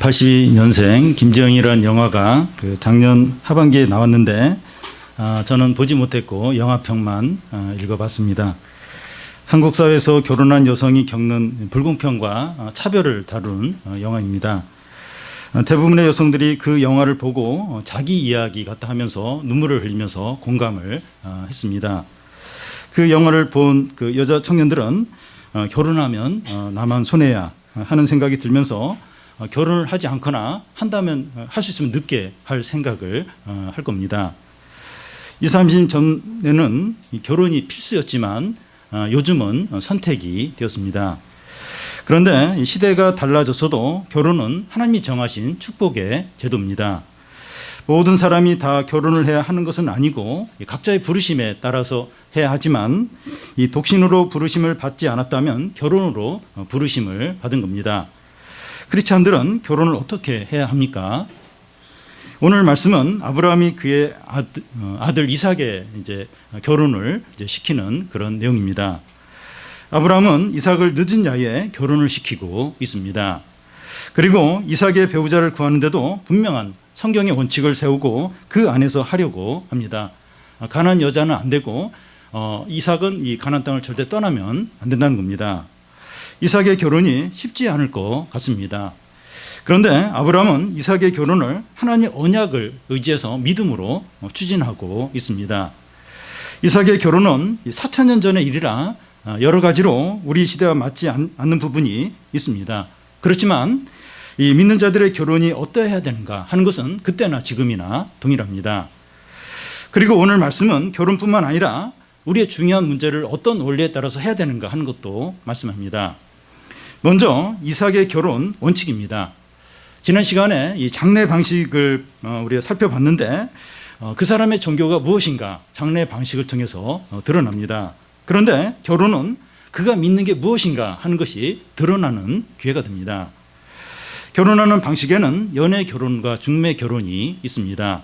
82년생 김정희라는 영화가 작년 하반기에 나왔는데 저는 보지 못했고 영화평만 읽어봤습니다. 한국 사회에서 결혼한 여성이 겪는 불공평과 차별을 다룬 영화입니다. 대부분의 여성들이 그 영화를 보고 자기 이야기 같다 하면서 눈물을 흘리면서 공감을 했습니다. 그 영화를 본 그 여자 청년들은 결혼하면 나만 손해야 하는 생각이 들면서 결혼을 하지 않거나 한다면 할 수 있으면 늦게 할 생각을 할 겁니다. 20, 30년 전에는 결혼이 필수였지만 요즘은 선택이 되었습니다. 그런데 시대가 달라졌어도 결혼은 하나님이 정하신 축복의 제도입니다. 모든 사람이 다 결혼을 해야 하는 것은 아니고 각자의 부르심에 따라서 해야 하지만 이 독신으로 부르심을 받지 않았다면 결혼으로 부르심을 받은 겁니다. 크리스찬들은 결혼을 어떻게 해야 합니까? 오늘 말씀은 아브라함이 그의 아들 이삭의 결혼을 시키는 그런 내용입니다. 아브라함은 이삭을 늦은 나이에 결혼을 시키고 있습니다. 그리고 이삭의 배우자를 구하는데도 분명한 성경의 원칙을 세우고 그 안에서 하려고 합니다. 가나안 여자는 안 되고 이삭은 이 가나안 땅을 절대 떠나면 안 된다는 겁니다. 이삭의 결혼이 쉽지 않을 것 같습니다. 그런데 아브라함은 이삭의 결혼을 하나님의 언약을 의지해서 믿음으로 추진하고 있습니다. 이삭의 결혼은 4,000년 전의 일이라 여러 가지로 우리 시대와 맞지 않는 부분이 있습니다. 그렇지만 이 믿는 자들의 결혼이 어떠해야 되는가 하는 것은 그때나 지금이나 동일합니다. 그리고 오늘 말씀은 결혼뿐만 아니라 우리의 중요한 문제를 어떤 원리에 따라서 해야 되는가 하는 것도 말씀합니다. 먼저 이삭의 결혼 원칙입니다. 지난 시간에 이 장례 방식을 우리가 살펴봤는데 그 사람의 종교가 무엇인가 장례 방식을 통해서 드러납니다. 그런데 결혼은 그가 믿는 게 무엇인가 하는 것이 드러나는 기회가 됩니다. 결혼하는 방식에는 연애 결혼과 중매 결혼이 있습니다.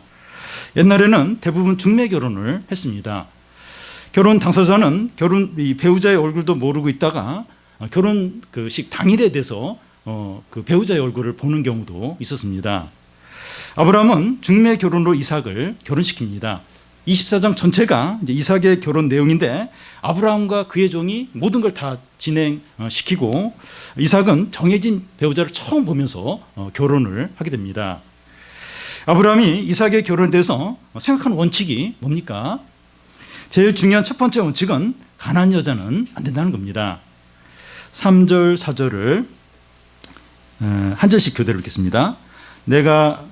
옛날에는 대부분 중매 결혼을 했습니다. 결혼 당사자는 배우자의 얼굴도 모르고 있다가 결혼식 당일에 돼서 그 배우자의 얼굴을 보는 경우도 있었습니다. 아브라함은 중매 결혼으로 이삭을 결혼시킵니다. 24장 전체가 이삭의 결혼 내용인데 아브라함과 그의 종이 모든 걸 다 진행시키고 이삭은 정해진 배우자를 처음 보면서 결혼을 하게 됩니다. 아브라함이 이삭의 결혼에 대해서 생각하는 원칙이 뭡니까? 제일 중요한 첫 번째 원칙은 가나안 여자는 안 된다는 겁니다. 3절, 4절을 한 절씩 교대로 읽겠습니다. 내가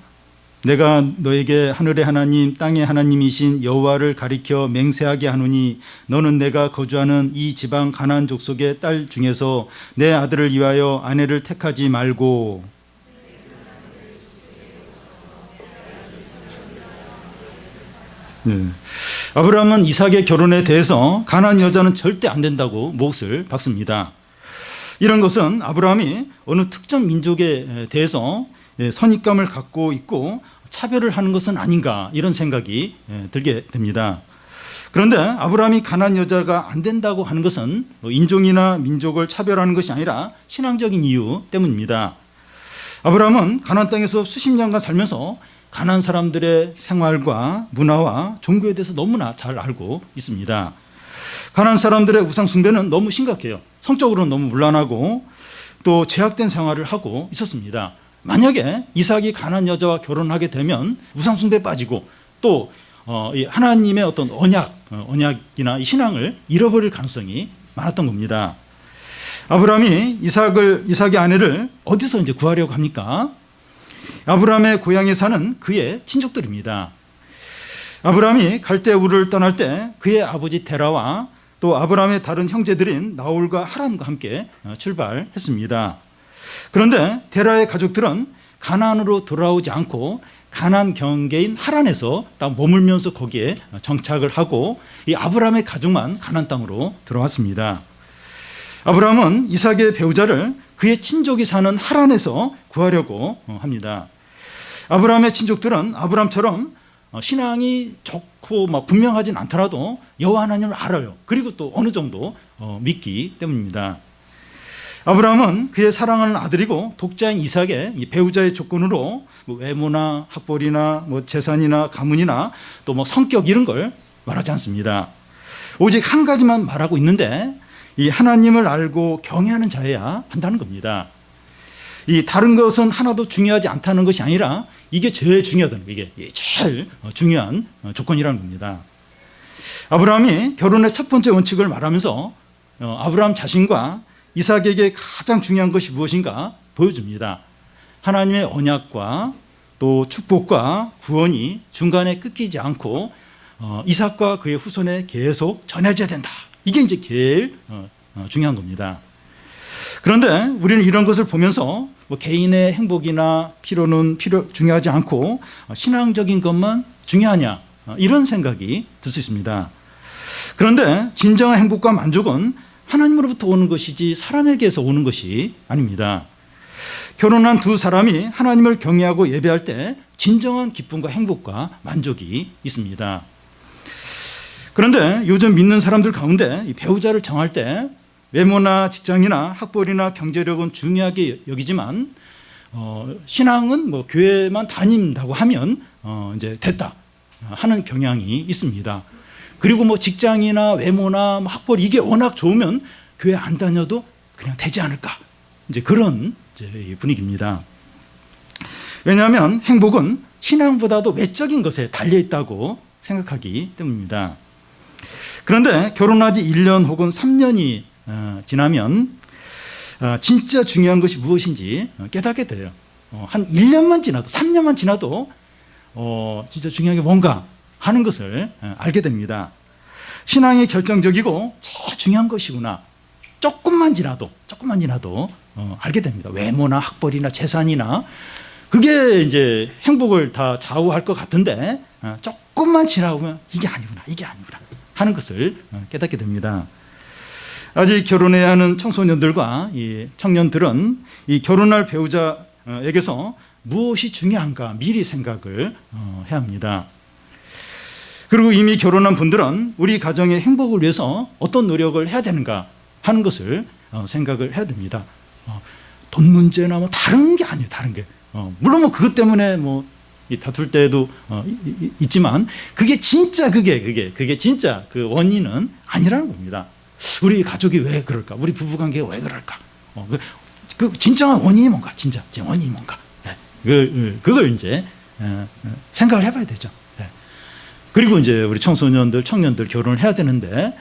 너에게 하늘의 하나님 땅의 하나님이신 여호와를 가리켜 맹세하게 하노니 너는 내가 거주하는 이 지방 가나안 족속의 딸 중에서 내 아들을 위하여 아내를 택하지 말고 아브라함은 이삭의 결혼에 대해서 가나안 여자는 절대 안 된다고 몫을 박습니다. 이런 것은 아브라함이 어느 특정 민족에 대해서 선입감을 갖고 있고 차별을 하는 것은 아닌가 이런 생각이 들게 됩니다. 그런데 아브라함이 가나안 여자가 안 된다고 하는 것은 인종이나 민족을 차별하는 것이 아니라 신앙적인 이유 때문입니다. 아브라함은 가나안 땅에서 수십 년간 살면서 가나안 사람들의 생활과 문화와 종교에 대해서 너무나 잘 알고 있습니다. 가나안 사람들의 우상 숭배는 너무 심각해요. 성적으로는 너무 문란하고 또 제약된 생활을 하고 있었습니다. 만약에 이삭이 가나안 여자와 결혼하게 되면 우상 숭배에 빠지고 또 하나님의 어떤 언약이나 이 신앙을 잃어버릴 가능성이 많았던 겁니다. 아브라함이 이삭의 아내를 어디서 구하려고 합니까? 아브라함의 고향에 사는 그의 친족들입니다. 아브라함이 갈대 우르를 떠날 때 그의 아버지 데라와 또 아브라함의 다른 형제들인 나홀과 하란과 함께 출발했습니다. 그런데 데라의 가족들은 가나안으로 돌아오지 않고 가나안 경계인 하란에서 딱 머물면서 거기에 정착을 하고 이 아브라함의 가족만 가나안 땅으로 들어왔습니다. 아브라함은 이삭의 배우자를 그의 친족이 사는 하란에서 구하려고 합니다. 아브라함의 친족들은 아브라함처럼 신앙이 좋고 분명하진 않더라도 여호와 하나님을 알아요. 그리고 또 어느 정도 믿기 때문입니다. 아브라함은 그의 사랑하는 아들이고 독자인 이삭의 이 배우자의 조건으로 뭐 외모나 학벌이나 뭐 재산이나 가문이나 또 뭐 성격 이런 걸 말하지 않습니다. 오직 한 가지만 말하고 있는데 이 하나님을 알고 경외하는 자여야 한다는 겁니다. 이 다른 것은 하나도 중요하지 않다는 것이 아니라 이게 제일 중요하다는 거예요. 이게 제일 중요한 조건이라는 겁니다. 아브라함이 결혼의 첫 번째 원칙을 말하면서 아브라함 자신과 이삭에게 가장 중요한 것이 무엇인가 보여줍니다. 하나님의 언약과 또 축복과 구원이 중간에 끊기지 않고 이삭과 그의 후손에 계속 전해져야 된다. 이게 이제 제일 중요한 겁니다. 그런데 우리는 이런 것을 보면서 뭐 개인의 행복이나 필요는 중요하지 않고 신앙적인 것만 중요하냐 이런 생각이 들 수 있습니다. 그런데 진정한 행복과 만족은 하나님으로부터 오는 것이지 사람에게서 오는 것이 아닙니다. 결혼한 두 사람이 하나님을 경외하고 예배할 때 진정한 기쁨과 행복과 만족이 있습니다. 그런데 요즘 믿는 사람들 가운데 배우자를 정할 때 외모나 직장이나 학벌이나 경제력은 중요하게 여기지만 신앙은 뭐 교회만 다닌다고 하면 이제 됐다 하는 경향이 있습니다. 그리고 뭐 직장이나 외모나 학벌 이게 워낙 좋으면 교회 안 다녀도 그냥 되지 않을까 이제 그런 이제 분위기입니다. 왜냐하면 행복은 신앙보다도 외적인 것에 달려 있다고 생각하기 때문입니다. 그런데 결혼하지 1년 혹은 3년이 지나면 진짜 중요한 것이 무엇인지 깨닫게 돼요. 한 1년만 지나도 3년만 지나도 진짜 중요한 게 뭔가 하는 것을 알게 됩니다. 신앙이 결정적이고 제일 중요한 것이구나. 조금만 지나도 알게 됩니다. 외모나 학벌이나 재산이나 그게 이제 행복을 다 좌우할 것 같은데 조금만 지나보면 이게 아니구나 하는 것을 깨닫게 됩니다. 아직 결혼해야 하는 청소년들과 이 청년들은 이 결혼할 배우자에게서 무엇이 중요한가 미리 생각을 해야 합니다. 그리고 이미 결혼한 분들은 우리 가정의 행복을 위해서 어떤 노력을 해야 되는가 하는 것을 생각을 해야 됩니다. 돈 문제나 뭐 다른 게 아니에요. 다른 게 물론 뭐 그것 때문에 뭐 다툴 때도 있지만 그게 진짜 그게 진짜 그 원인은 아니라는 겁니다. 우리 가족이 왜 그럴까? 우리 부부관계가 왜 그럴까? 그 진정한 원인이 뭔가? 진짜 원인이 뭔가? 그걸 이제 생각을 해봐야 되죠. 그리고 이제 우리 청소년들, 청년들 결혼을 해야 되는데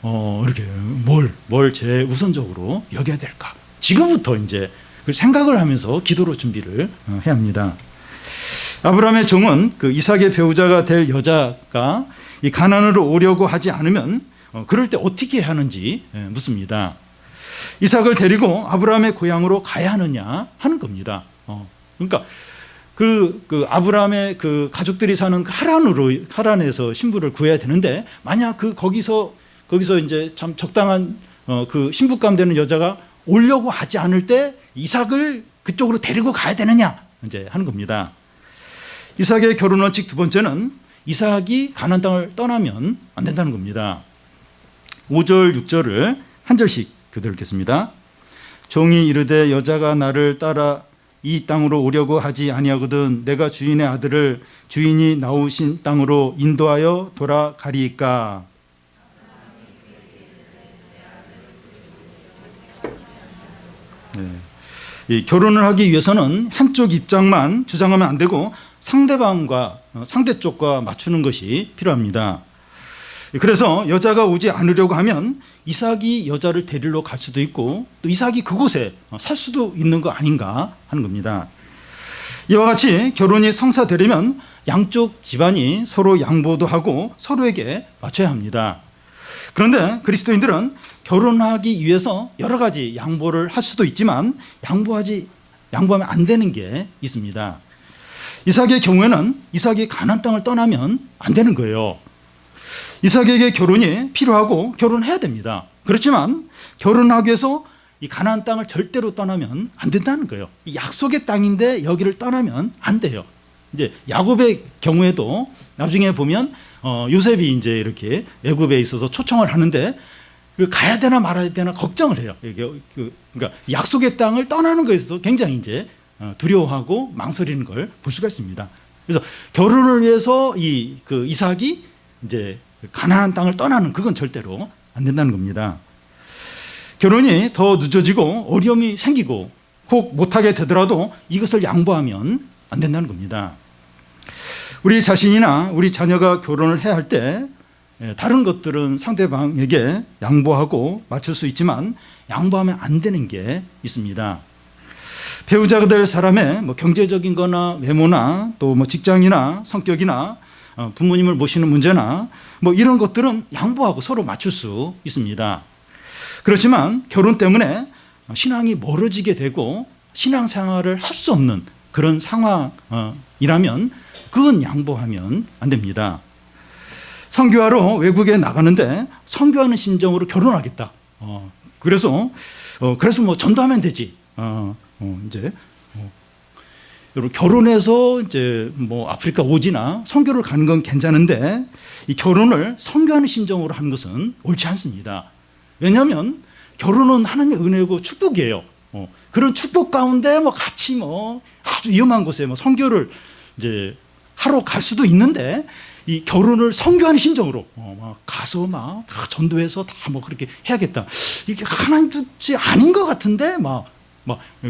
이렇게 뭘 제일 우선적으로 여겨야 될까? 지금부터 이제 그 생각을 하면서 기도로 준비를 해야 합니다. 아브라함의 종은 그 이삭의 배우자가 될 여자가 이 가나안으로 오려고 하지 않으면 그럴 때 어떻게 하는지 묻습니다. 이삭을 데리고 아브라함의 고향으로 가야 하느냐 하는 겁니다. 그러니까 그 아브라함의 그 가족들이 사는 하란에서 신부를 구해야 되는데 만약 거기서 이제 참 적당한 그 신부감 되는 여자가 오려고 하지 않을 때 이삭을 그쪽으로 데리고 가야 되느냐 이제 하는 겁니다. 이삭의 결혼 원칙 두 번째는 이삭이 가나안 땅을 떠나면 안 된다는 겁니다. 5절 6절을 한 절씩 교대로 읽겠습니다. 종이 이르되 여자가 나를 따라 이 땅으로 오려고 하지 아니하거든 내가 주인의 아들을 주인이 나오신 땅으로 인도하여 돌아가리이까. 이 결혼을 하기 위해서는 한쪽 입장만 주장하면 안 되고 상대 쪽과 맞추는 것이 필요합니다. 그래서 여자가 오지 않으려고 하면 이삭이 여자를 데리러 갈 수도 있고 또 이삭이 그곳에 살 수도 있는 거 아닌가 하는 겁니다. 이와 같이 결혼이 성사되려면 양쪽 집안이 서로 양보도 하고 서로에게 맞춰야 합니다. 그런데 그리스도인들은 결혼하기 위해서 여러 가지 양보를 할 수도 있지만 양보하면 안 되는 게 있습니다. 이삭의 경우에는 이삭이 가나안 땅을 떠나면 안 되는 거예요. 이삭에게 결혼이 필요하고 결혼해야 됩니다. 그렇지만 결혼하기 위해서 이 가나안 땅을 절대로 떠나면 안 된다는 거예요. 이 약속의 땅인데 여기를 떠나면 안 돼요. 이제 야곱의 경우에도 나중에 보면 요셉이 이제 이렇게 애굽에 있어서 초청을 하는데 가야 되나 말아야 되나 걱정을 해요. 그러니까 약속의 땅을 떠나는 것에 있어서 굉장히 이제 두려워하고 망설이는 걸 볼 수가 있습니다. 그래서 결혼을 위해서 이삭이 이제 가나안 땅을 떠나는 그건 절대로 안 된다는 겁니다. 결혼이 더 늦어지고 어려움이 생기고 혹 못하게 되더라도 이것을 양보하면 안 된다는 겁니다. 우리 자신이나 우리 자녀가 결혼을 해야 할 때 다른 것들은 상대방에게 양보하고 맞출 수 있지만 양보하면 안 되는 게 있습니다. 배우자가 될 사람의 경제적인 거나 외모나 또 직장이나 성격이나 부모님을 모시는 문제나 이런 것들은 양보하고 서로 맞출 수 있습니다. 그렇지만 결혼 때문에 신앙이 멀어지게 되고 신앙생활을 할 수 없는 그런 상황이라면 그건 양보하면 안 됩니다. 선교하러 외국에 나가는데 선교하는 심정으로 결혼하겠다. 그래서 전도하면 되지. 여러분 결혼해서 이제 아프리카 오지나 선교를 가는 건 괜찮은데 이 결혼을 선교하는 심정으로 하는 것은 옳지 않습니다. 왜냐하면 결혼은 하나님의 은혜고 축복이에요. 그런 축복 가운데 같이 아주 위험한 곳에 선교를 이제 하러 갈 수도 있는데 이 결혼을 선교하는 심정으로 가서 다 전도해서 다 그렇게 해야겠다. 이게 하나님 뜻이 아닌 것 같은데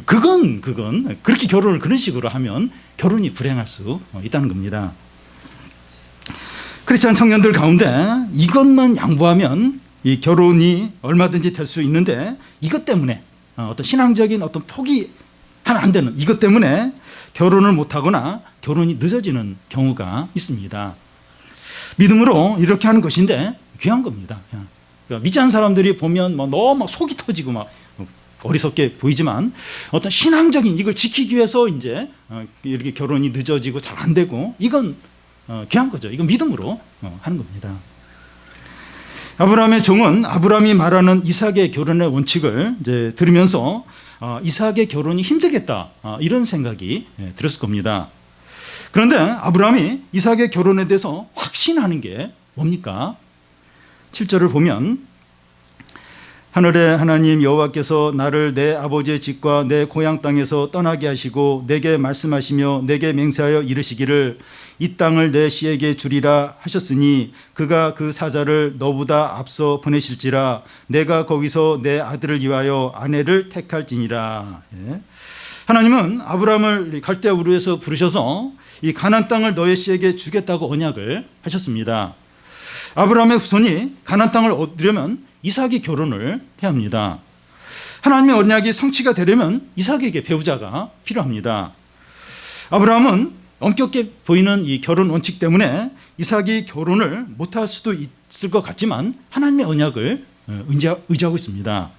그건 그렇게 결혼을 그런 식으로 하면 결혼이 불행할 수 있다는 겁니다. 크리스찬 청년들 가운데 이것만 양보하면 이 결혼이 얼마든지 될 수 있는데 이것 때문에 어떤 신앙적인 어떤 포기하면 안 되는 이것 때문에 결혼을 못하거나 결혼이 늦어지는 경우가 있습니다. 믿음으로 이렇게 하는 것인데 귀한 겁니다. 그러니까 믿지 않는 사람들이 보면 너무 속이 터지고 어리석게 보이지만 어떤 신앙적인 이걸 지키기 위해서 이제 이렇게 결혼이 늦어지고 잘 안 되고 이건 귀한 거죠. 이건 믿음으로 하는 겁니다. 아브라함의 종은 아브라함이 말하는 이삭의 결혼의 원칙을 이제 들으면서 이삭의 결혼이 힘들겠다 이런 생각이 들었을 겁니다. 그런데 아브라함이 이삭의 결혼에 대해서 확신하는 게 뭡니까? 7절을 보면 하늘의 하나님 여호와께서 나를 내 아버지의 집과 내 고향 땅에서 떠나게 하시고 내게 말씀하시며 내게 맹세하여 이르시기를 이 땅을 내 씨에게 주리라 하셨으니 그가 그 사자를 너보다 앞서 보내실지라 내가 거기서 내 아들을 위하여 아내를 택할지니라. 하나님은 아브라함을 갈대아 우르에서 부르셔서 이 가나안 땅을 너의 씨에게 주겠다고 언약을 하셨습니다. 아브라함의 후손이 가나안 땅을 얻으려면 이삭이 결혼을 해야 합니다. 하나님의 언약이 성취가 되려면 이삭에게 배우자가 필요합니다. 아브라함은 엄격해 보이는 이 결혼 원칙 때문에 이삭이 결혼을 못할 수도 있을 것 같지만 하나님의 언약을 의지하고 있습니다.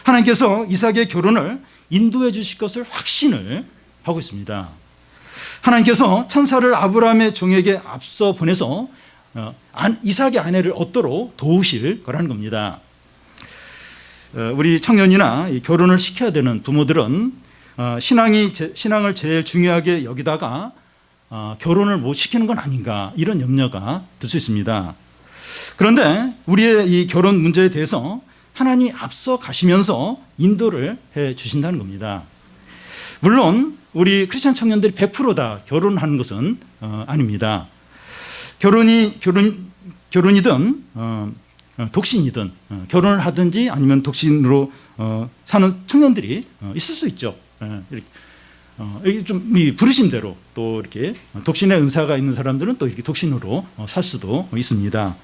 하나님께서 이삭의 결혼을 인도해 주실 것을 확신을 하고 있습니다. 하나님께서 천사를 아브라함의 종에게 앞서 보내서 이삭의 아내를 얻도록 도우실 거라는 겁니다. 우리 청년이나 결혼을 시켜야 되는 부모들은 신앙을 제일 중요하게 여기다가 결혼을 못 시키는 건 아닌가 이런 염려가 들 수 있습니다. 그런데 우리의 이 결혼 문제에 대해서 하나님이 앞서 가시면서 인도를 해 주신다는 겁니다. 물론 우리 크리스찬 청년들이 100%다 결혼하는 것은 아닙니다. 결혼이든 독신이든 결혼을 하든지 아니면 독신으로 사는 청년들이 있을 수 있죠. 이게 좀 부르신 대로 또 이렇게 독신의 은사가 있는 사람들은 또 이렇게 독신으로 살 수도 있습니다.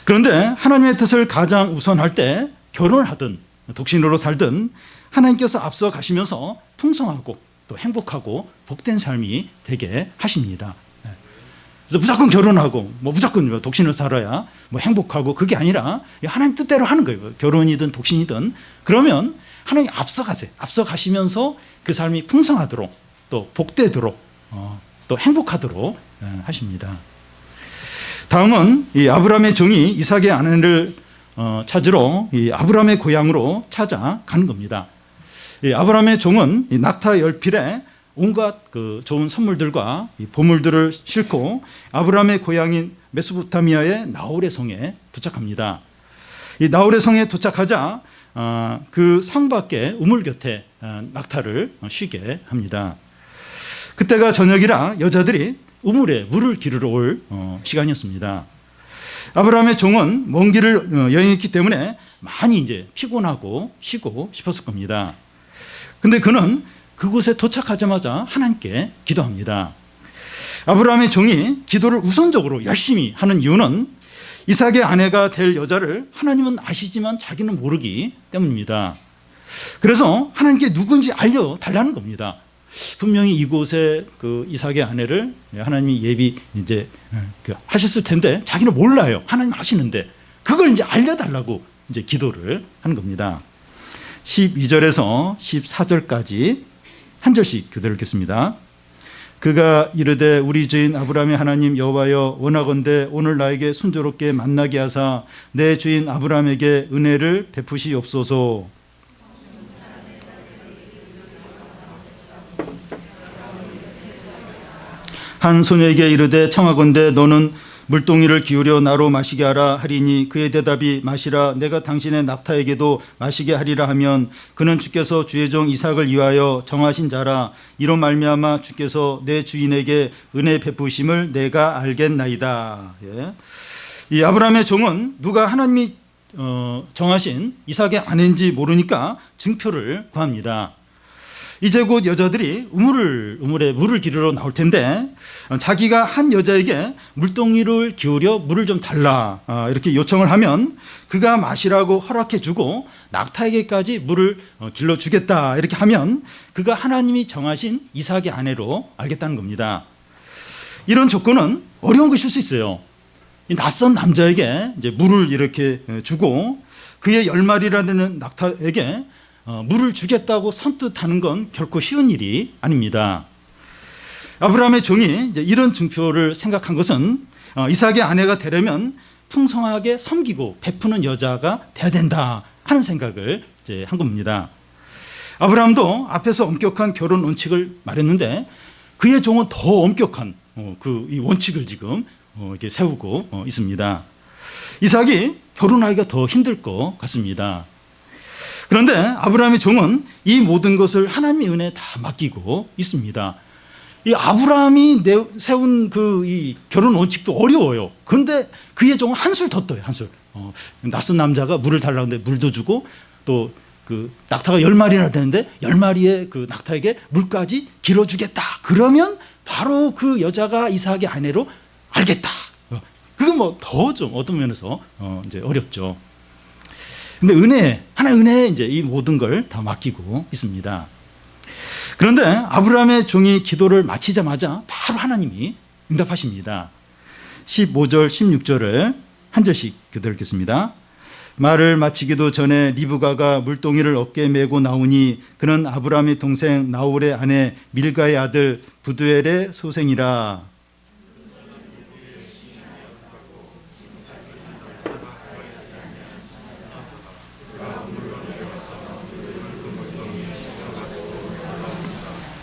그런데 하나님의 뜻을 가장 우선할 때 결혼을 하든 독신으로 살든 하나님께서 앞서 가시면서 풍성하고 또 행복하고 복된 삶이 되게 하십니다. 그래서 무조건 결혼하고 무조건 독신을 살아야 행복하고 그게 아니라 하나님 뜻대로 하는 거예요. 결혼이든 독신이든 그러면 하나님 앞서 가세요. 앞서 가시면서 그 삶이 풍성하도록 또 복되도록 또 행복하도록 하십니다. 다음은 이 아브라함의 종이 이삭의 아내를 찾으러 이 아브라함의 고향으로 찾아가는 겁니다. 이 아브라함의 종은 이 낙타 열필에 온갖 그 좋은 선물들과 이 보물들을 싣고 아브라함의 고향인 메소포타미아의 나홀의 성에 도착합니다. 이 나홀의 성에 도착하자 그 성 밖에 우물 곁에 낙타를 쉬게 합니다. 그때가 저녁이라 여자들이 우물에 물을 기르러 올 시간이었습니다. 아브라함의 종은 먼 길을 여행했기 때문에 많이 이제 피곤하고 쉬고 싶었을 겁니다. 근데 그는 그곳에 도착하자마자 하나님께 기도합니다. 아브라함의 종이 기도를 우선적으로 열심히 하는 이유는 이삭의 아내가 될 여자를 하나님은 아시지만 자기는 모르기 때문입니다. 그래서 하나님께 누군지 알려달라는 겁니다. 분명히 이곳에 그 이삭의 아내를 하나님이 예비 이제 하셨을 텐데 자기는 몰라요. 하나님 아시는데 그걸 이제 알려달라고 이제 기도를 하는 겁니다. 12절에서 14절까지 한 절씩 교대를 읽겠습니다. 그가 이르되 우리 주인 아브라함의 하나님 여호와여 원하건대 오늘 나에게 순조롭게 만나게 하사 내 주인 아브라함에게 은혜를 베푸시옵소서. 한 소녀에게 이르되 청하건대 너는 물동이를 기울여 나로 마시게 하라 하리니 그의 대답이 마시라 내가 당신의 낙타에게도 마시게 하리라 하면 그는 주께서 주의 종 이삭을 위하여 정하신 자라 이로 말미암아 주께서 내 주인에게 은혜 베푸심을 내가 알겠나이다. 예. 이 아브라함의 종은 누가 하나님이 정하신 이삭의 아내인지 모르니까 증표를 구합니다. 이제 곧 여자들이 우물에 물을 기르러 나올 텐데 자기가 한 여자에게 물동이를 기울여 물을 좀 달라 이렇게 요청을 하면 그가 마시라고 허락해 주고 낙타에게까지 물을 길러주겠다 이렇게 하면 그가 하나님이 정하신 이삭의 아내로 알겠다는 겁니다. 이런 조건은 어려운 것일 수 있어요. 이 낯선 남자에게 이제 물을 이렇게 주고 그의 10마리라는 낙타에게 물을 주겠다고 선뜻하는 건 결코 쉬운 일이 아닙니다. 아브라함의 종이 이제 이런 증표를 생각한 것은 이삭의 아내가 되려면 풍성하게 섬기고 베푸는 여자가 돼야 된다 하는 생각을 이제 한 겁니다. 아브라함도 앞에서 엄격한 결혼 원칙을 말했는데 그의 종은 더 엄격한 이 원칙을 지금 이렇게 세우고 있습니다. 이삭이 결혼하기가 더 힘들 것 같습니다. 그런데 아브라함의 종은 이 모든 것을 하나님의 은혜에 다 맡기고 있습니다. 이 아브라함이 세운 이 결혼 원칙도 어려워요. 그런데 그의 종은 한술 더 떠요. 한술. 낯선 남자가 물을 달라고 하는데 물도 주고 또 그 낙타가 10마리나 되는데 10마리의 그 낙타에게 물까지 길어주겠다. 그러면 바로 그 여자가 이삭의 아내로 알겠다. 그건 뭐 더 좀 어떤 면에서 이제 어렵죠. 근데 하나의 은혜에 이제 이 모든 걸 다 맡기고 있습니다. 그런데 아브라함의 종이 기도를 마치자마자 바로 하나님이 응답하십니다. 15절, 16절을 한 절씩 교대 읽겠습니다. 말을 마치기도 전에 리브가가 물동이를 어깨에 메고 나오니 그는 아브라함의 동생 나홀의 아내 밀가의 아들 부두엘의 소생이라.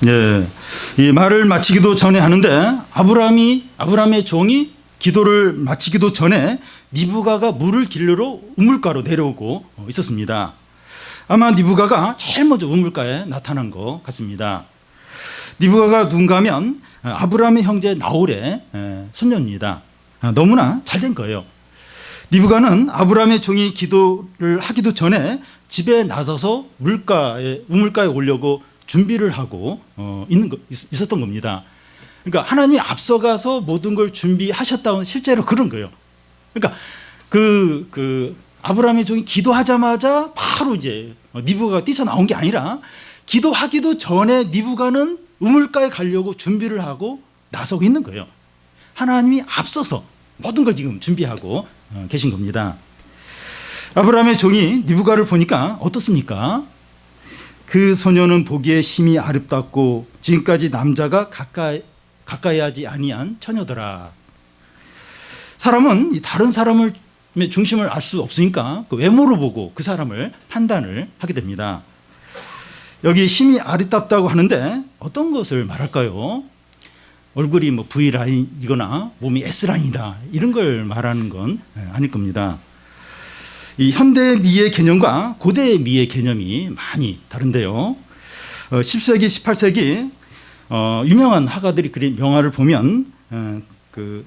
예, 이 말을 마치기도 전에 하는데 아브라함의 종이 기도를 마치기도 전에 리브가가 물을 길르러 우물가로 내려오고 있었습니다. 아마 리브가가 제일 먼저 우물가에 나타난 것 같습니다. 리브가가 누군가 하면 아브라함의 형제 나홀의 손녀입니다. 너무나 잘된 거예요. 리브가는 아브라함의 종이 기도를 하기도 전에 집에 나서서 우물가에 오려고 준비를 하고 있었던 겁니다. 그러니까 하나님이 앞서가서 모든 걸 준비하셨다는 실제로 그런 거예요. 그러니까 그 아브라함의 종이 기도하자마자 바로 이제 리브가가 뛰쳐나온 게 아니라 기도하기도 전에 리브가는 우물가에 가려고 준비를 하고 나서고 있는 거예요. 하나님이 앞서서 모든 걸 지금 준비하고 계신 겁니다. 아브라함의 종이 리브가를 보니까 어떻습니까? 그 소녀는 보기에 심히 아름답고 지금까지 남자가 가까이 하지 아니한 처녀더라. 사람은 다른 사람의 중심을 알 수 없으니까 그 외모를 보고 그 사람을 판단을 하게 됩니다. 여기 심히 아름답다고 하는데 어떤 것을 말할까요? 얼굴이 뭐 V라인이거나 몸이 S라인이다 이런 걸 말하는 건 아닐 겁니다. 이 현대 미의 개념과 고대 미의 개념이 많이 다른데요. 10세기, 18세기 유명한 화가들이 그린 명화를 보면 그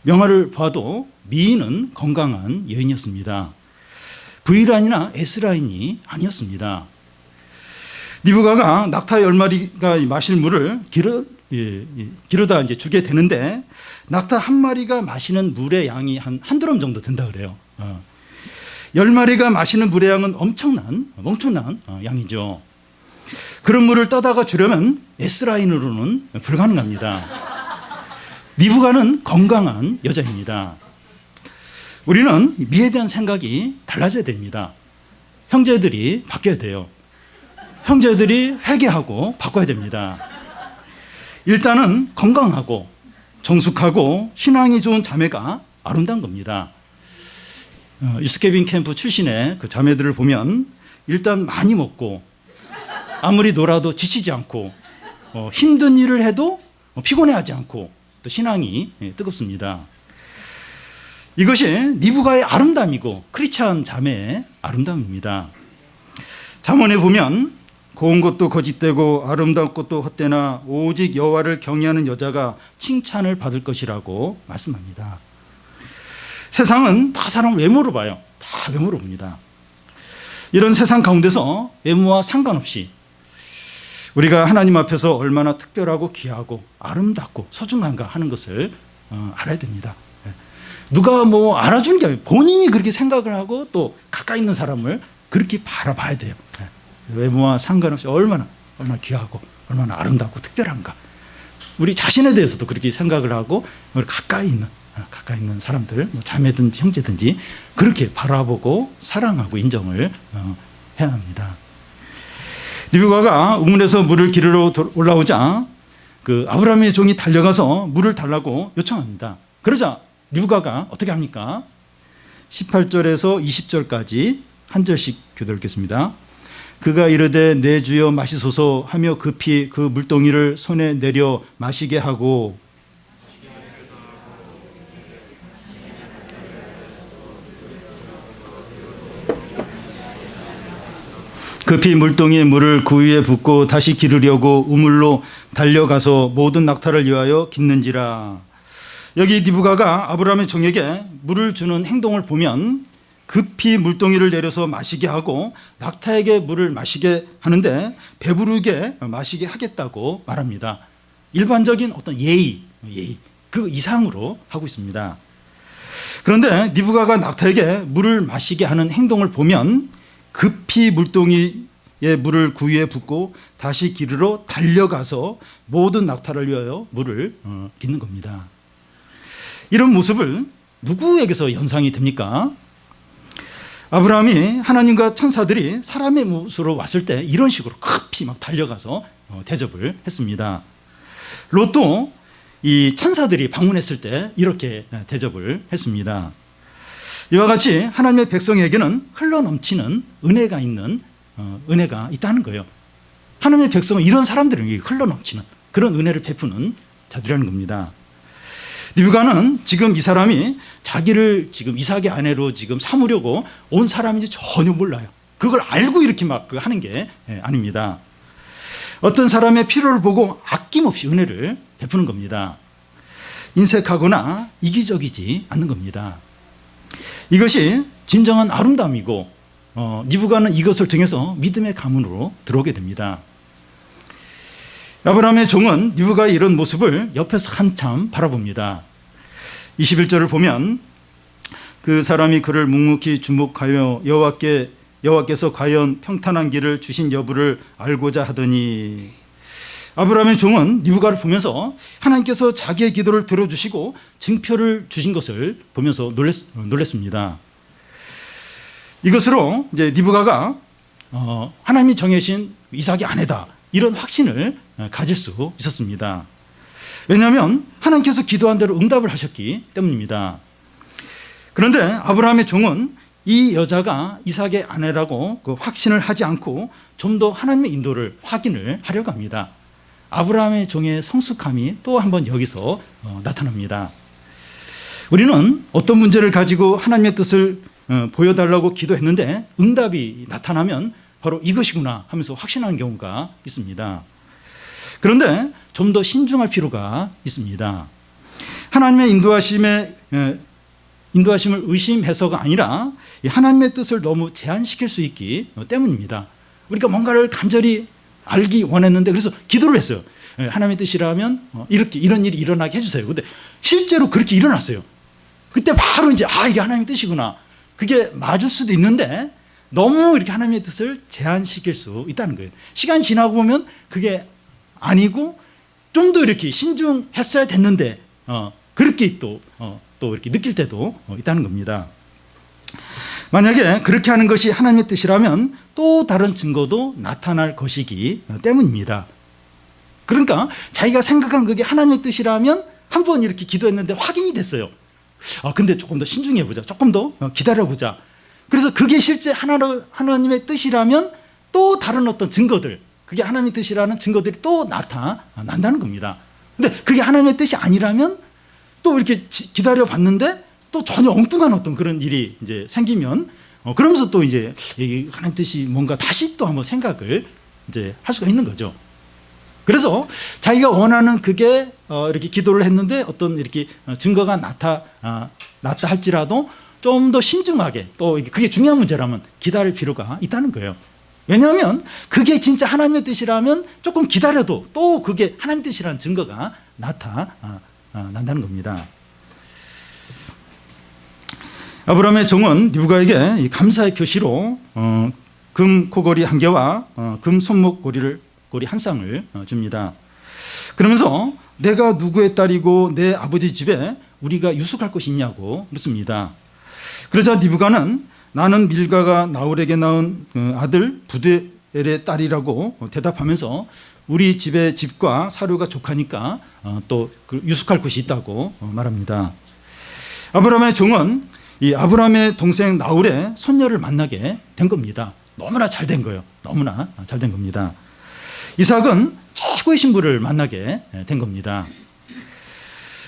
명화를 봐도 미인은 건강한 여인이었습니다. V라인이나 S라인이 아니었습니다. 니부가가 낙타 10마리가 마실 물을 기르다 이제 주게 되는데 낙타 한 마리가 마시는 물의 양이 한 드럼 정도 된다 그래요. 10마리가 마시는 물의 양은 엄청난 양이죠. 그런 물을 떠다가 주려면 S라인으로는 불가능합니다. 니부가는 건강한 여자입니다. 우리는 미에 대한 생각이 달라져야 됩니다. 형제들이 바뀌어야 돼요. 형제들이 회개하고 바꿔야 됩니다. 일단은 건강하고 정숙하고 신앙이 좋은 자매가 아름다운 겁니다. 유스케빈 캠프 출신의 그 자매들을 보면 일단 많이 먹고 아무리 놀아도 지치지 않고 힘든 일을 해도 피곤해하지 않고 또 신앙이 뜨겁습니다. 이것이 니부가의 아름다움이고 크리스찬 자매의 아름다움입니다. 잠언에 보면 고운 것도 거짓되고 아름다운 것도 헛되나 오직 여호와를 경외하는 여자가 칭찬을 받을 것이라고 말씀합니다. 세상은 다 사람을 외모로 봐요. 다 외모로 봅니다. 이런 세상 가운데서 외모와 상관없이 우리가 하나님 앞에서 얼마나 특별하고 귀하고 아름답고 소중한가 하는 것을 알아야 됩니다. 누가 뭐 알아주는 게 아니라 본인이 그렇게 생각을 하고 또 가까이 있는 사람을 그렇게 바라봐야 돼요. 외모와 상관없이 얼마나 귀하고 얼마나 아름답고 특별한가. 우리 자신에 대해서도 그렇게 생각을 하고 우리 가까이 있는 사람들, 뭐 자매든지 형제든지 그렇게 바라보고 사랑하고 인정을 해야 합니다. 니부가가 우물에서 물을 기르러 올라오자 그 아브라함의 종이 달려가서 물을 달라고 요청합니다. 그러자 니부가가 어떻게 합니까? 18절에서 20절까지 한 절씩 교독 읽겠습니다. 그가 이르되 내 주여 마시소서 하며 급히 그 물동이를 손에 내려 마시게 하고 급히 물동이의 물을 그 위에 붓고 다시 기르려고 우물로 달려가서 모든 낙타를 위하여 깃는지라. 여기 니부가가 아브라함의 종에게 물을 주는 행동을 보면 급히 물동이를 내려서 마시게 하고 낙타에게 물을 마시게 하는데 배부르게 마시게 하겠다고 말합니다. 일반적인 어떤 예의 그 이상으로 하고 있습니다. 그런데 니부가가 낙타에게 물을 마시게 하는 행동을 보면 급히 물동이에 물을 그 위에 붓고 다시 기르러 달려가서 모든 낙타를 위하여 물을 깃는 겁니다. 이런 모습을 누구에게서 연상이 됩니까? 아브라함이 하나님과 천사들이 사람의 모습으로 왔을 때 이런 식으로 급히 막 달려가서 대접을 했습니다. 롯도 이 천사들이 방문했을 때 이렇게 대접을 했습니다. 이와 같이 하나님의 백성에게는 흘러넘치는 은혜가 있다는 거예요. 하나님의 백성은 이런 사람들에게 흘러넘치는 그런 은혜를 베푸는 자들이라는 겁니다. 니부가는 지금 이 사람이 자기를 지금 이삭의 아내로 지금 삼으려고 온 사람인지 전혀 몰라요. 그걸 알고 이렇게 막 하는 게 아닙니다. 어떤 사람의 필요를 보고 아낌없이 은혜를 베푸는 겁니다. 인색하거나 이기적이지 않는 겁니다. 이것이 진정한 아름다움이고 니부가는 이것을 통해서 믿음의 가문으로 들어오게 됩니다. 아브라함의 종은 니부가의 이런 모습을 옆에서 한참 바라봅니다. 21절을 보면 그 사람이 그를 묵묵히 주목하여 여호와께서 과연 평탄한 길을 주신 여부를 알고자 하더니 아브라함의 종은 니부가를 보면서 하나님께서 자기의 기도를 들어주시고 증표를 주신 것을 보면서 놀랐습니다. 이것으로 이제 니부가가 하나님이 정해신 이삭의 아내다 이런 확신을 가질 수 있었습니다. 왜냐하면 하나님께서 기도한 대로 응답을 하셨기 때문입니다. 그런데 아브라함의 종은 이 여자가 이삭의 아내라고 그 확신을 하지 않고 좀 더 하나님의 인도를 확인을 하려고 합니다. 아브라함의 종의 성숙함이 또 한번 여기서 나타납니다. 우리는 어떤 문제를 가지고 하나님의 뜻을 보여달라고 기도했는데 응답이 나타나면 바로 이것이구나 하면서 확신하는 경우가 있습니다. 그런데 좀 더 신중할 필요가 있습니다. 하나님의 인도하심을 의심해서가 아니라 하나님의 뜻을 너무 제한시킬 수 있기 때문입니다. 우리가 뭔가를 간절히 알기 원했는데 그래서 기도를 했어요. 하나님의 뜻이라면 이렇게 이런 일이 일어나게 해주세요. 근데 실제로 그렇게 일어났어요. 그때 바로 이제 이게 하나님의 뜻이구나. 그게 맞을 수도 있는데 너무 이렇게 하나님의 뜻을 제한시킬 수 있다는 거예요. 시간이 지나고 보면 그게 아니고 좀 더 이렇게 신중했어야 됐는데 그렇게 또 이렇게 느낄 때도 있다는 겁니다. 만약에 그렇게 하는 것이 하나님의 뜻이라면 또 다른 증거도 나타날 것이기 때문입니다. 그러니까 자기가 생각한 그게 하나님의 뜻이라면 한 번 이렇게 기도했는데 확인이 됐어요. 근데 조금 더 신중해보자. 조금 더 기다려보자. 그래서 그게 실제 하나님의 뜻이라면 또 다른 어떤 증거들, 그게 하나님의 뜻이라는 증거들이 또 나타난다는 겁니다. 근데 그게 하나님의 뜻이 아니라면 또 이렇게 기다려봤는데 또 전혀 엉뚱한 어떤 그런 일이 이제 생기면 그러면서 또 이제 하나님 뜻이 뭔가 다시 또 한번 생각을 이제 할 수가 있는 거죠. 그래서 자기가 원하는 그게 이렇게 기도를 했는데 어떤 이렇게 증거가 나타났다 할지라도 좀 더 신중하게 또 그게 중요한 문제라면 기다릴 필요가 있다는 거예요. 왜냐하면 그게 진짜 하나님의 뜻이라면 조금 기다려도 또 그게 하나님의 뜻이라는 증거가 나타난다는 겁니다. 아브라함의 종은 누가에게 감사의 표시로 금 코걸이 한 개와 금 손목 고리 한 쌍을 줍니다. 그러면서 내가 누구의 딸이고 내 아버지 집에 우리가 유숙할 것이 있냐고 묻습니다. 그러자 리브가는 나는 밀가가 나홀에게 낳은 아들 부두엘의 딸이라고 대답하면서 우리 집의 집과 사료가 족하니까 또 유숙할 곳이 있다고 말합니다. 아브라함의 종은 이 아브라함의 동생 나홀의 손녀를 만나게 된 겁니다. 너무나 잘 된 거예요. 너무나 잘 된 겁니다. 이삭은 최고의 신부를 만나게 된 겁니다.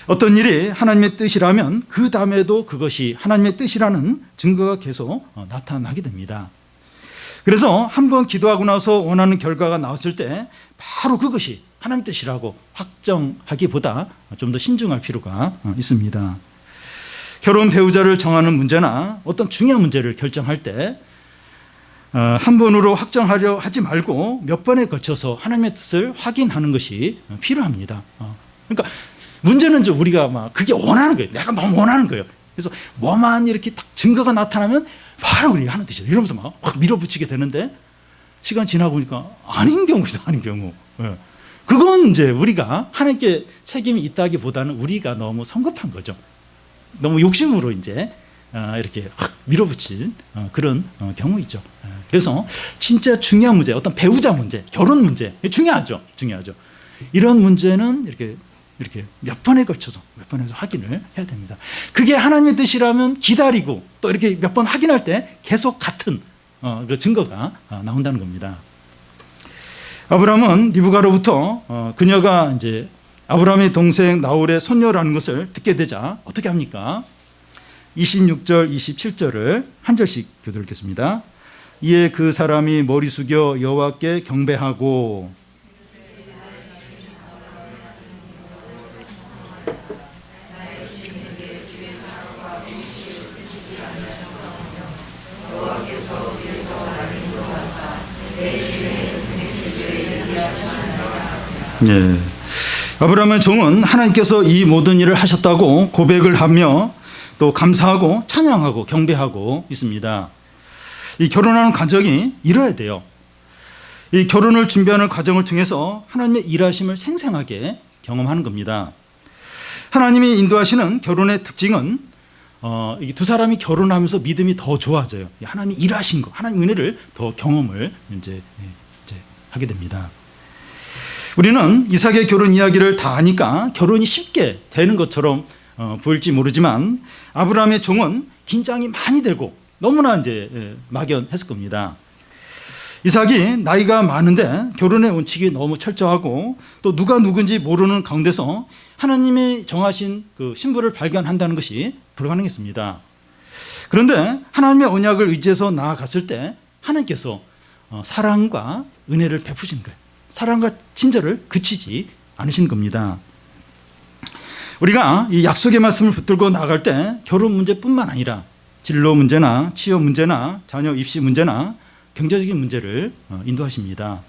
어떤 일이 하나님의 뜻이라면 그 다음에도 그것이 하나님의 뜻이라는 증거가 계속 나타나게 됩니다. 그래서 한번 기도하고 나서 원하는 결과가 나왔을 때 바로 그것이 하나님의 뜻이라고 확정하기보다 좀 더 신중할 필요가 있습니다. 결혼 배우자를 정하는 문제나 어떤 중요한 문제를 결정할 때 한 번으로 확정하려 하지 말고 몇 번에 걸쳐서 하나님의 뜻을 확인하는 것이 필요합니다. 그러니까 문제는 우리가 막 그게 원하는 거예요. 내가 너무 원하는 거예요. 그래서 뭐만 이렇게 딱 증거가 나타나면 바로 우리 하는 뜻이죠. 이러면서 막 확 밀어붙이게 되는데 시간 지나고 보니까 아닌 경우죠. 아닌 경우. 그건 이제 우리가 하나님께 책임이 있다기보다는 우리가 너무 성급한 거죠. 너무 욕심으로 이제 이렇게 확 밀어붙인 그런 경우이죠. 그래서 진짜 중요한 문제, 어떤 배우자 문제, 결혼 문제 중요하죠. 이런 문제는 이렇게 몇 번에 걸쳐서 확인을 해야 됩니다. 그게 하나님의 뜻이라면 기다리고 또 이렇게 몇 번 확인할 때 계속 같은 그 증거가 나온다는 겁니다. 아브라함은 리브가로부터 그녀가 이제 아브라함의 동생 나홀의 손녀라는 것을 듣게 되자 어떻게 합니까? 26절, 27절을 한 절씩 교도 읽겠습니다. 이에 그 사람이 머리 숙여 여호와께 경배하고 예. 아브라함의 종은 하나님께서 이 모든 일을 하셨다고 고백을 하며 또 감사하고 찬양하고 경배하고 있습니다. 이 결혼하는 과정이 이뤄야 돼요. 이 결혼을 준비하는 과정을 통해서 하나님의 일하심을 생생하게 경험하는 겁니다. 하나님이 인도하시는 결혼의 특징은 이 두 사람이 결혼하면서 믿음이 더 좋아져요. 하나님이 일하신 거, 하나님 은혜를 더 경험을 이제 하게 됩니다. 우리는 이삭의 결혼 이야기를 다 아니까 결혼이 쉽게 되는 것처럼 보일지 모르지만 아브라함의 종은 긴장이 많이 되고 너무나 이제 막연했을 겁니다. 이삭이 나이가 많은데 결혼의 원칙이 너무 철저하고 또 누가 누군지 모르는 가운데서 하나님의 정하신 그 신부를 발견한다는 것이 불가능했습니다. 그런데 하나님의 언약을 의지해서 나아갔을 때 하나님께서 사랑과 은혜를 베푸신 거예요. 사랑과 친절을 그치지 않으신 겁니다. 우리가 이 약속의 말씀을 붙들고 나아갈 때 결혼 문제뿐만 아니라 진로 문제나 취업 문제나 자녀 입시 문제나 경제적인 문제를 인도하십니다.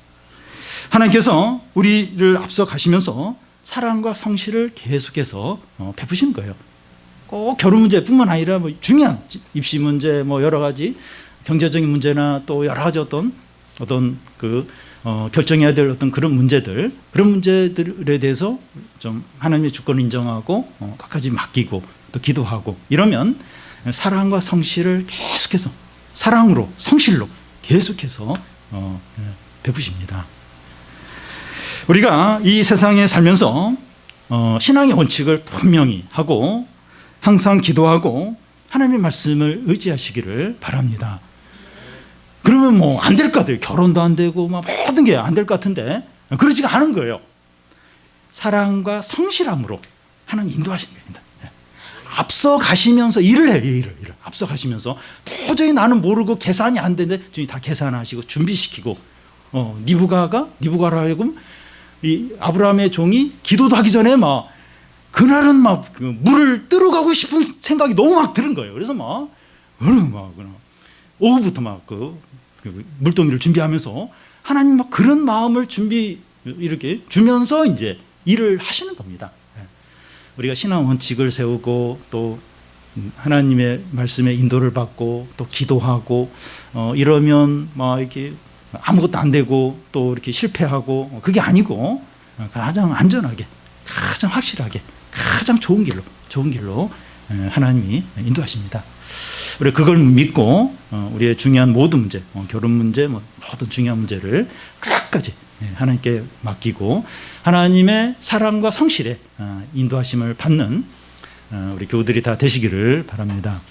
하나님께서 우리를 앞서 가시면서 사랑과 성실을 계속해서 베푸시는 거예요. 꼭 결혼 문제뿐만 아니라 뭐 중요한 입시 문제, 뭐 여러 가지 경제적인 문제나 또 여러 가지 어떤 결정해야 될 어떤 그런 문제들에 대해서 좀 하나님의 주권을 인정하고 끝까지 맡기고 또 기도하고 이러면 사랑과 성실을 계속해서 사랑으로 성실로 계속해서 베푸십니다. 우리가 이 세상에 살면서 신앙의 원칙을 분명히 하고 항상 기도하고 하나님의 말씀을 의지하시기를 바랍니다. 그러면 뭐 안 될 것 같아요. 결혼도 안 되고 막 모든 게 안 될 것 같은데 그러지가 않은 거예요. 사랑과 성실함으로 하나님 인도하신 겁니다. 앞서 가시면서 일을 해요. 일을 앞서 가시면서 도저히 나는 모르고 계산이 안 되는데 주님 다 계산하시고 준비시키고 니부가라 하여금 이 아브라함의 종이 기도도 하기 전에 막 그날은 막 물을 뜨러 가고 싶은 생각이 너무 막 드는 거예요. 그래서 막 오후부터 막 물동이를 준비하면서 하나님 막 그런 마음을 이렇게 주면서 이제 일을 하시는 겁니다. 우리가 신앙 원칙을 세우고 또 하나님의 말씀에 인도를 받고 또 기도하고 이러면 막 이렇게 아무것도 안 되고 또 이렇게 실패하고 그게 아니고 가장 안전하게, 가장 확실하게, 가장 좋은 길로 하나님이 인도하십니다. 우리 그걸 믿고 우리의 중요한 모든 문제, 결혼 문제, 모든 중요한 문제를 끝까지 하나님께 맡기고 하나님의 사랑과 성실에 인도하심을 받는 우리 교우들이 다 되시기를 바랍니다.